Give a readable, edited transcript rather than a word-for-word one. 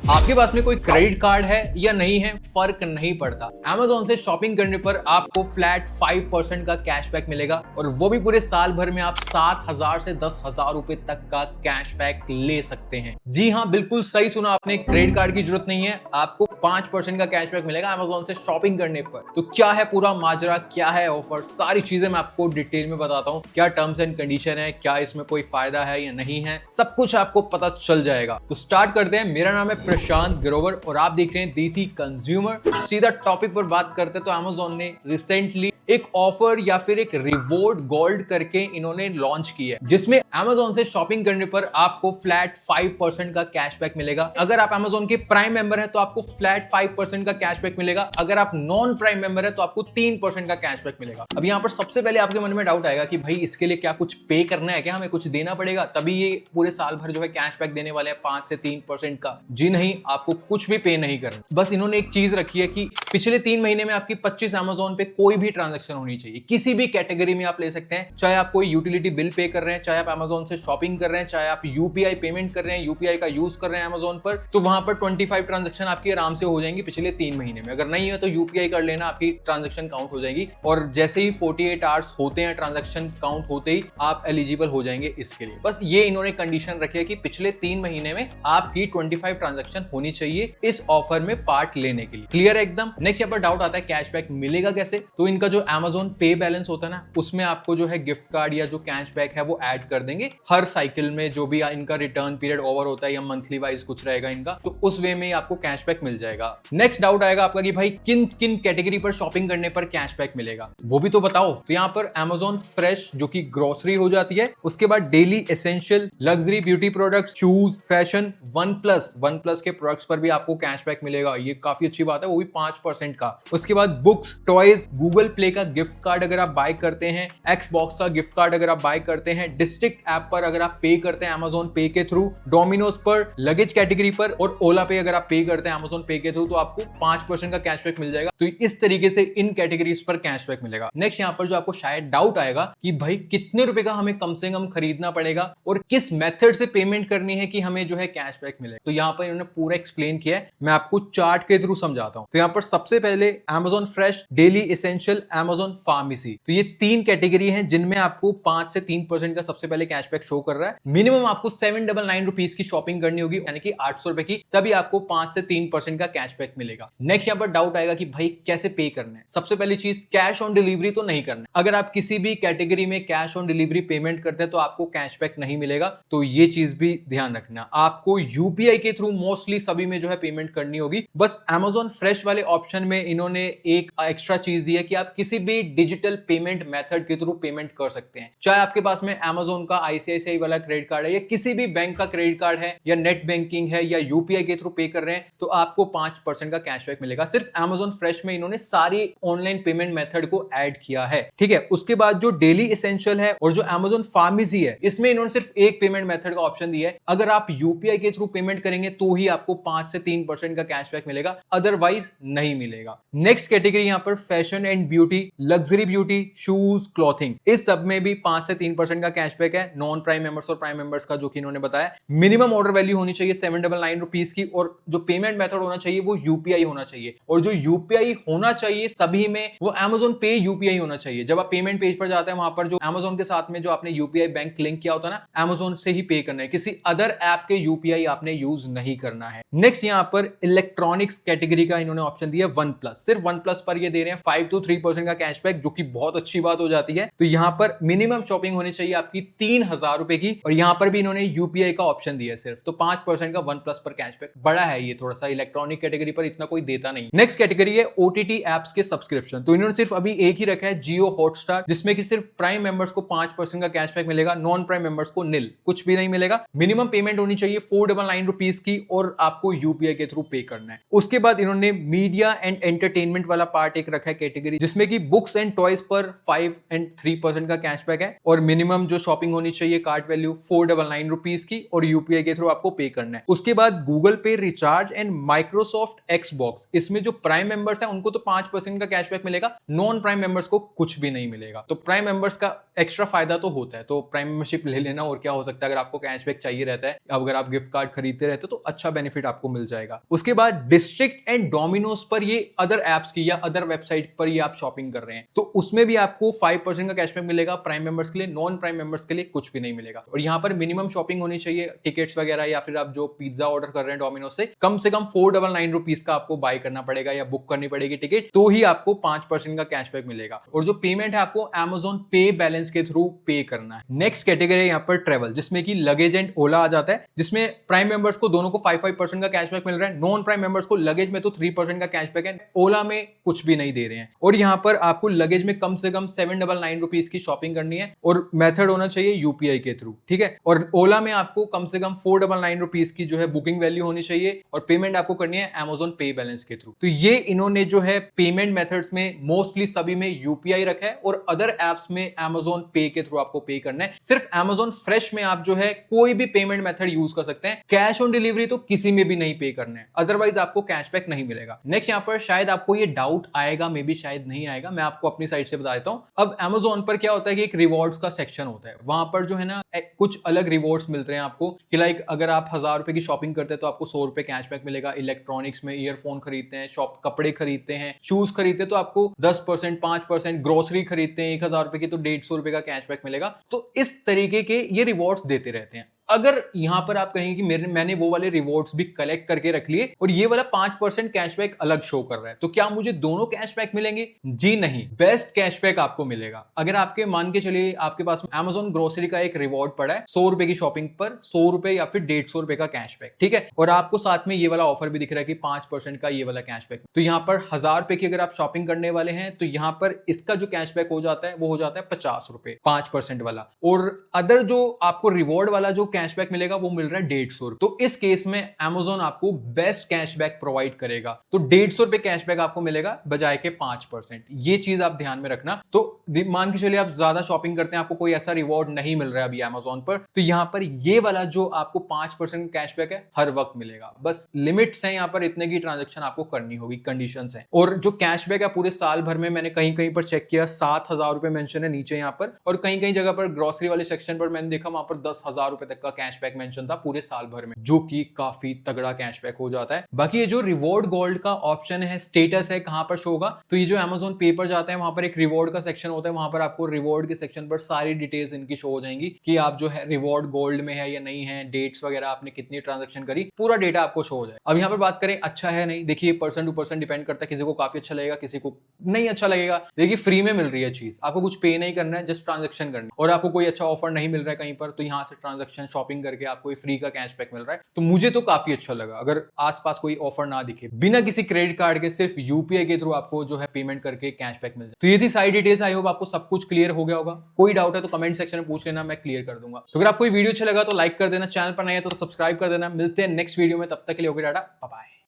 आपके पास में कोई क्रेडिट कार्ड है या नहीं है फर्क नहीं पड़ता। Amazon से शॉपिंग करने पर आपको फ्लैट 5% का कैशबैक मिलेगा और वो भी पूरे साल भर में आप 7,000 से 10,000 रुपए तक का कैशबैक ले सकते हैं। जी हाँ, बिल्कुल सही सुना आपने, क्रेडिट कार्ड की जरूरत नहीं है, आपको 5% का कैशबैक मिलेगा Amazon से शॉपिंग करने पर। तो क्या है पूरा माजरा, क्या है ऑफर, सारी चीजें मैं आपको डिटेल में बताता हूँ। क्या टर्म्स एंड कंडीशन है, क्या इसमें कोई फायदा है या नहीं है, सब कुछ आपको पता चल जाएगा। तो स्टार्ट करते हैं। मेरा नाम है प्रशांत ग्रोवर और आप देख रहे हैं देसी कंज्यूमर। सीधा टॉपिक पर बात करते तो Amazon ने रिसेंटली एक ऑफर या फिर एक रिवॉर्ड गोल्ड करके इन्होंने लॉन्च की है, जिसमें Amazon से शॉपिंग करने पर आपको फ्लैट 5% का कैशबैक मिलेगा। अगर आप Amazon के प्राइम मेंबर है तो आपको फ्लैट 5% का कैशबैक मिलेगा। अगर आप नॉन प्राइम मेंबर है तो आपको 3% का कैशबैक मिलेगा। अब यहाँ पर सबसे पहले आपके मन में डाउट आएगा कि भाई इसके लिए क्या कुछ पे करना है, क्या हमें कुछ देना पड़ेगा तभी ये पूरे साल भर जो है कैशबैक देने वाले हैं 5 से 3% का। जी नहीं, आपको कुछ भी पे नहीं करना। बस इन्होंने एक चीज रखी है कि पिछले 3 महीने में आपकी 25 Amazon पे कोई भी ट्रांजैक्शन होनी चाहिए। किसी भी कैटेगरी में आप ले सकते हैं, चाहे आप कोई यूटिलिटी बिल पे कर रहे हैं, चाहे आप Amazon से शॉपिंग कर रहे हैं, चाहे आप यूपीआई पेमेंट कर रहे हैं, यूपीआई का यूज कर रहे हैं Amazon पर, तो वहां पर 25 ट्रांजैक्शन आपकी आराम से हो जाएंगी पिछले 3 महीने में। अगर नहीं है तो यूपीआई कर लेना, आपकी ट्रांजैक्शन काउंट हो जाएगी और जैसे ही 48 आवर्स होते हैं ट्रांजैक्शन काउंट होते ही आप एलिजिबल हो जाएंगे इसके लिए। बस ये इन्होंने कंडीशन रखी है कि पिछले 3 महीने में आपकी 25 ट्रांजैक्शन होनी चाहिए इस ऑफर में पार्ट लेने के लिए। क्लियर है एकदम। नेक्स्ट यहाँ पर डाउट आता है कैशबैक मिलेगा कैसे। तो इनका जो Amazon पे बैलेंस होता है ना, उसमें आपको जो है गिफ्ट कार्ड या जो कैशबैक है वो ऐड कर देंगे हर साइकिल में। जो भी इनका रिटर्न पीरियड ओवर होता है या मंथली वाइज कुछ रहेगा इनका, तो उस वे में आपको कैशबैक मिल जाएगा। नेक्स्ट डाउट आएगा आपका कि भाई किन किन कैटेगरी पर शॉपिंग करने पर कैशबैक मिलेगा, वो भी तो बताओ। तो यहाँ पर Amazon फ्रेश जो कि ग्रोसरी हो जाती है, उसके बाद daily essential, luxury beauty products, shoes, fashion, one plus के प्रोडक्ट्स पर भी आपको कैशबैक मिलेगा। ये काफी अच्छी बात है, वो भी 5% का। उसके बाद बुक्स, टॉयज, गूगल प्ले का गिफ्ट कार्ड अगर आप बाय करते हैं, एक्सबॉक्स का गिफ्ट कार्ड अगर आप बाय करते हैं, डिस्ट्रिक्ट ऐप पर अगर आप पे करते हैं Amazon पे के थ्रू, डोमिनोज पर, लगेज कैटेगरी पर और ओला पे अगर आप पे करते हैं Amazon पे के थ्रू, तो आपको 5% का कैशबैक मिल जाएगा। तो इस तरीके से इन कैटेगरीज पर कैशबैक मिलेगा। नेक्स्ट यहाँ पर जो आपको शायद डाउट आएगा कि भाई कितने रुपए का हमें कम से कम खरीदना पड़ेगा और किस मेथड से पेमेंट करनी है कि हमें जो है कैशबैक मिले। तो यहाँ पर इन्होंने पूरा एक्सप्लेन किया है, मैं आपको चार्ट के थ्रू समझाता हूँ। तो यहाँ पर सबसे पहले Amazon fresh, daily essential, Amazon pharmacy, तो ये 3 कैटेगरी हैं जिनमें आपको 5 से 3% का सबसे पहले कैशबैक शो कर रहा है। मिनिमम आपको 799 रुपीज की शॉपिंग करनी होगी, यानी कि 800 रुपए की, तभी आपको 5 से 3% का कैशबैक मिलेगा। नेक्स्ट यहाँ पर डाउट आएगा कि भाई कैसे पे करना है। सबसे पहली चीज, कैश ऑन डिलीवरी तो नहीं करना है। अगर आप किसी भी कैटेगरी में कैश ऑन डिलीवरी पेमेंट करते हैं तो आपको कैशबैक नहीं मिलेगा, तो ये चीज भी ध्यान रखना। आपको यूपीआई के थ्रू मोस्टली सभी में जो है पेमेंट करनी होगी। बस Amazon फ्रेश वाले ऑप्शन में इन्होंने एक एक्स्ट्रा चीज दी है कि आप किसी भी डिजिटल पेमेंट मेथड के थ्रू पेमेंट कर सकते हैं। चाहे आपके पास में Amazon का आईसीआईसीआई वाला क्रेडिट कार्ड है या किसी भी बैंक का क्रेडिट कार्ड है या नेट बैंकिंग है या यूपीआई के थ्रू पे कर रहे हैं, तो आपको 5% का कैशबैक मिलेगा। सिर्फ Amazon फ्रेश में इन्होंने सारी ऑनलाइन पेमेंट मेथड को ऐड किया है, ठीक है। उसके बाद जो डेली एसेंशियल है और जो Amazon फार्मेसी है, इसमें इन्होंने सिर्फ एक पेमेंट मेथड का ऑप्शन दिया है। अगर आप यूपीआई के थ्रू पेमेंट करेंगे तो ही आपको 5 से 3% का कैशबैक मिलेगा, अदरवाइज नहीं मिलेगा। नेक्स्ट कैटेगरी यहाँ पर fashion and beauty, luxury beauty, shoes, clothing, इस सब में भी 5 से 3% का कैशबैक है। नॉन प्राइम मेंबर्स और प्राइम मेंबर्स का जो कि इन्होंने बताया, मिनिमम ऑर्डर वैल्यू होनी चाहिए 799 रुपीज की और जो पेमेंट मेथड होना चाहिए वो यूपीआई होना चाहिए। और जो यूपीआई होना चाहिए सभी में, वो Amazon पे यूपीआई होना चाहिए। जब आप पेमेंट पेज पर जाते हैं, वहां पर जो Amazon के साथ में जो आपने यूपीआई बैंक लिंक किया होता है ना, Amazon से ही पे करना है, किसी अदर ऐप के यूपीआई आपने यूज नहीं करना है। नेक्स्ट यहाँ पर इलेक्ट्रॉनिक्स कैटेगरी का इन्होंने ऑप्शन दिया वन प्लस। सिर्फ वन प्लस पर ये दे रहे हैं 5 to 3% का कैशबैक, जो कि बहुत अच्छी बात हो जाती है। तो यहाँ पर मिनिमम शॉपिंग होनी चाहिए आपकी 3,000 रुपए की और यहाँ पर भी इन्होंने यूपीआई का ऑप्शन दिया है सिर्फ, तो 5% का वन प्लस पर कैशबैक बड़ा है ये थोड़ा सा। इलेक्ट्रॉनिक कैटेगरी पर इतना कोई देता नहीं। नेक्स्ट कैटेगरी है ओटीटी एप्स के सब्सक्रिप्शन। तो इन्होंने सिर्फ अभी एक ही रखा है, जियो हॉटस्टार, जिसमें कि सिर्फ प्राइम मेंबर्स को 5% का कैशबैक मिलेगा, नॉन प्राइम मेंबर्स को निल, कुछ भी नहीं मिलेगा। मिनिमम पेमेंट होनी चाहिए 499 रुपीज की और आपको यूपीआई के थ्रू पे करना है। उसके बाद इन्होंने मीडिया एंड एंटरटेनमेंट वाला पार्ट एक रखा है कैटेगरी, जिसमें कि बुक्स एंड टॉयज पर 5 and 3% का कैशबैक है और मिनिमम जो शॉपिंग होनी चाहिए कार्ड वैल्यू 499 रुपीज की और यूपीआई के थ्रू आपको पे करना है। उसके बाद गूगल पे recharge and micro Microsoft Xbox, इसमें जो प्राइम मेंबर्स हैं उनको तो 5% का कैशबैक मिलेगा, नॉन प्राइम मेंबर्स को कुछ भी नहीं मिलेगा। तो प्राइम मेंबर्स का एक्स्ट्रा फायदा तो होता है, तो प्राइम मेंबरशिप ले लेना, और क्या हो सकता है। अगर आपको कैशबैक चाहिए रहता है, अगर आप गिफ्ट कार्ड खरीदते रहते हो तो अच्छा बेनिफिट आपको मिल जाएगा। उसके बाद डिस्ट्रिक्ट एंड डोमिनोज पर, ये अदर एप्स की या अदर वेबसाइट पर ये आप शॉपिंग कर रहे हैं, तो उसमें भी आपको 5% का कैशबैक मिलेगा प्राइम मेंबर्स के लिए, नॉन प्राइम मेंबर्स के लिए कुछ भी नहीं मिलेगा। और यहाँ पर मिनिमम शॉपिंग होनी चाहिए, टिकट्स वगैरह, या फिर आप जो पिज्जा ऑर्डर कर रहे हैं डोमिनोज से, कम 499 रुपीज का आपको बाय करना पड़ेगा या बुक करनी पड़ेगी टिकट, तो ही आपको 5% का कैशबैक मिलेगा। और जो पेमेंट है आपको Amazon पे बैलेंस के थ्रू पे करना है। नेक्स्ट कैटेगरी है यहाँ पर ट्रेवल, जिसमें कि लगेज एंड ओला आ जाता है, जिसमें प्राइम मेंबर्स को दोनों को 5% का कैशबैक मिल रहा है, नॉन प्राइम मेंबर्स को लगेज में तो 3% का कैशबैक है, ओला में कुछ भी नहीं दे रहे हैं। और यहाँ पर आपको लगेज में कम से कम 799 रुपीज की शॉपिंग करनी है, और मेथड होना चाहिए यूपीआई के थ्रू, ठीक है। और ओला में आपको कम से कम 499 रुपीज की जो है बुकिंग वैल्यू होनी चाहिए, और पेमेंट आपको करनी है Amazon पे बैलेंस के थ्रू। तो ये इन्होंने जो है पेमेंट मेथड्स में मोस्टली सभी में यूपीआई रखा है, और अदर एप्स में Amazon पे के थ्रू आपको पे करना है। सिर्फ Amazon फ्रेश में आप जो है कोई भी पेमेंट मेथड यूज कर सकते हैं, कैश ऑन डिलीवरी तो किसी में भी नहीं पे करना है, अदरवाइज आपको कैशबैक नहीं मिलेगा। नेक्स्ट यहाँ पर शायद आपको ये डाउट आएगा, मे बी शायद नहीं आएगा, मैं आपको अपनी साइड से बता देता हूँ। अब Amazon पर क्या होता है कि एक रिवॉर्ड्स का सेक्शन होता है, वहां पर जो है ना कुछ अलग रिवॉर्ड्स मिलते हैं आपको, कि लाइक अगर आप 1000 रुपए की शॉपिंग करते हैं तो आपको 100 रुपए कैशबैक मिलेगा। इलेक्ट्रॉनिक्स में ईयरफोन खरीदते हैं, शॉप कपड़े खरीदते हैं, शूज खरीदते हैं तो आपको 10%, 5%, ग्रोसरी खरीदते हैं 1000 रुपए की तो 150 रुपए का कैशबैक मिलेगा। तो इस तरीके के ये रिवॉर्ड्स देते रहते हैं। अगर यहां पर आप कहेंगे कि मैंने वो वाले रिवॉर्ड्स भी कलेक्ट करके रख लिए और ये वाला 5% कैशबैक अलग शो कर रहा है, तो क्या मुझे दोनों कैशबैक मिलेंगे? जी नहीं, बेस्ट कैशबैक आपको मिलेगा। अगर आपके मान के चलिए आपके पास Amazon ग्रोसरी का एक रिवॉर्ड पड़ा है 100 रुपए की शॉपिंग पर 100 रुपए या फिर 150 रुपए का कैशबैक, ठीक है, और आपको साथ में ये वाला ऑफर भी दिख रहा है कि 5% का ये वाला कैशबैक, तो यहाँ पर 1000 रुपए की अगर आप शॉपिंग करने वाले हैं तो यहाँ पर इसका जो कैशबैक हो जाता है वो हो जाता है 50 रुपए, 5% वाला। और अदर जो आपको रिवॉर्ड वाला जो कैशबैक मिलेगा वो मिल रहा है 150 रुपए। तो इस केस में Amazon आपको बेस्ट कैशबैक प्रोवाइड करेगा, तो 150 रुपए कैशबैक आपको मिलेगा बजाय के 5%। ये चीज आप ध्यान में रखना। तो मान के चलिए आप ज्यादा शॉपिंग करते हैं, आपको कोई ऐसा रिवॉर्ड नहीं मिल रहा है अभी Amazon पर, तो यहां पर ये वाला जो आपको 5% कैशबैक है हर वक्त मिलेगा। बस लिमिट्स है, यहां पर इतने की ट्रांजेक्शन आपको करनी होगी, कंडीशंस है। और जो कैशबैक है पूरे साल भर में मैंने कहीं कहीं पर चेक किया 7000 रुपए मेंशन है नीचे यहाँ पर, और कहीं कहीं जगह पर ग्रोसरी वाले सेक्शन पर मैंने देखा वहां पर 10,000 रुपए तक का कैशबैक मेंशन था पूरे साल भर में, जो कि काफी तगड़ा कैशबैक हो जाता है। बाकी ये जो रिवॉर्ड गोल्ड का ऑप्शन है, स्टेटस है, कहां पर शो होगा, तो ये जो Amazon पे पर जाता है वहां पर एक रिवॉर्ड का सेक्शन होता है, वहां पर आपको रिवॉर्ड के सेक्शन पर सारी डिटेल्स इनकी शो हो जाएंगी कि आप जो है रिवॉर्ड गोल्ड में है या नहीं है, डेट्स वगैरह आपने कितनी ट्रांजेक्शन करी, पूरा डेटा आपको शो हो जाए। अब यहाँ पर बात करें अच्छा है नहीं, देखिए पर्सन टू पर्सन डिपेंड करता है, किसी को काफी अच्छा लगेगा, किसी को नहीं अच्छा लगेगा। देखिए फ्री में मिल रही है चीज, आपको कुछ पे नहीं करना है, जस्ट ट्रांजेक्शन करनी, और आपको कोई अच्छा ऑफर नहीं मिल रहा है कहीं पर, तो यहाँ से ट्रांजेक्शन शॉपिंग करके आपको फ्री का कैशबैक मिल रहा है। तो मुझे तो काफी अच्छा लगा। अगर आसपास कोई ऑफर ना दिखे, बिना किसी क्रेडिट कार्ड के सिर्फ यूपीआई के थ्रू आपको जो है पेमेंट करके कैशबैक मिल जाए। तो ये थी सारी डिटेल्स। आई होप आपको सब कुछ क्लियर हो गया होगा। कोई डाउट है तो कमेंट सेक्शन में पूछ लेना, मैं क्लियर कर दूंगा। तो अगर आपको वीडियो अच्छा लगा तो लाइक कर देना, चैनल पर नए है तो सब्सक्राइब कर देना। मिलते हैं नेक्स्ट वीडियो में, तब तक के लिए ओके टाटा, बाय बाय।